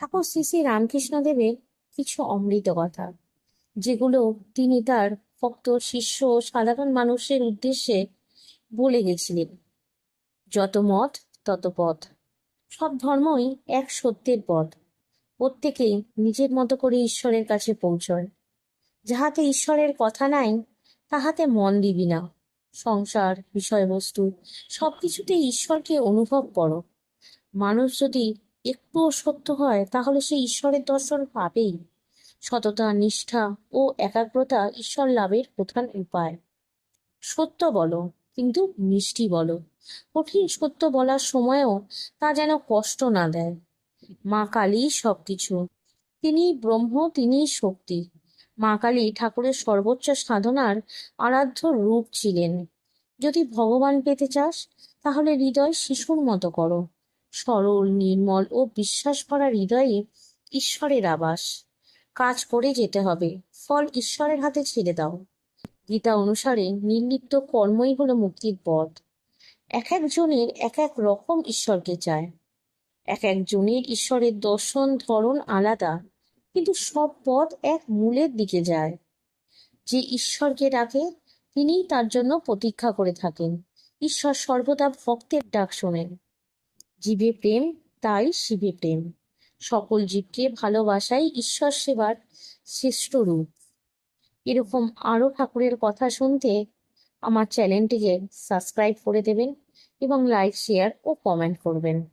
ঠাকুর শ্রী শ্রী রামকৃষ্ণদেবের কিছু অমৃত কথা, যেগুলো তিনি তার ভক্ত শিষ্য ও সাধারণ মানুষের উদ্দেশ্যে বলে গেছিলেন। যত মত তত পথ, সব ধর্মই এক সত্যের পথ। প্রত্যেকেই নিজের মতো করে ঈশ্বরের কাছে পৌঁছয়। যাহাতে ঈশ্বরের কথা নাই, তাহাতে মন দিবি না। সংসার, বিষয়বস্তু সবকিছুতে ঈশ্বরকে অনুভব করো। মানুষ যদি একটুও সত্য হয়, তাহলে সে ঈশ্বরের দর্শন পাবেই। সততা, নিষ্ঠা ও একাগ্রতা ঈশ্বর লাভের প্রধান উপায়। সত্য বলো, কিন্তু মিষ্টি বলো। কঠিন সত্য বলার সময়ও তা যেন কষ্ট না দেয়। মা কালী সবকিছু, তিনিই ব্রহ্ম, তিনিই শক্তি। মা কালী ঠাকুরের সর্বোচ্চ সাধনার আরাধ্য রূপ ছিলেন। যদি ভগবান পেতে চাস, তাহলে হৃদয় শিশুর মতো করো। সরল, নির্মল ও বিশ্বাস ভরা হৃদয়ে ঈশ্বরের আবাস। কাজ করে যেতে হবে, ফল ঈশ্বরের হাতে ছেড়ে দাও। গীতা অনুসারে নির্লিপ্ত কর্মই হলো মুক্তির পথ। এক একজনের এক এক রকম ঈশ্বরকে চায়। এক একজনের ঈশ্বরের দর্শন ধরন আলাদা, কিন্তু সব পথ এক মূলের দিকে যায়। যে ঈশ্বরকে ডাকে, তিনিই তার জন্য প্রতীক্ষা করে থাকেন। ঈশ্বর সর্বদা ভক্তের ডাক শোনেন। জীবে প্রেম, তাই শিবে প্রেম। সকল জীবকে ভালোবাসাই ঈশ্বর সেবার শ্রেষ্ঠ রূপ। এরকম আরো ঠাকুরের কথা শুনতে আমার চ্যানেলটিকে সাবস্ক্রাইব করে দেবেন এবং লাইক, শেয়ার ও কমেন্ট করবেন।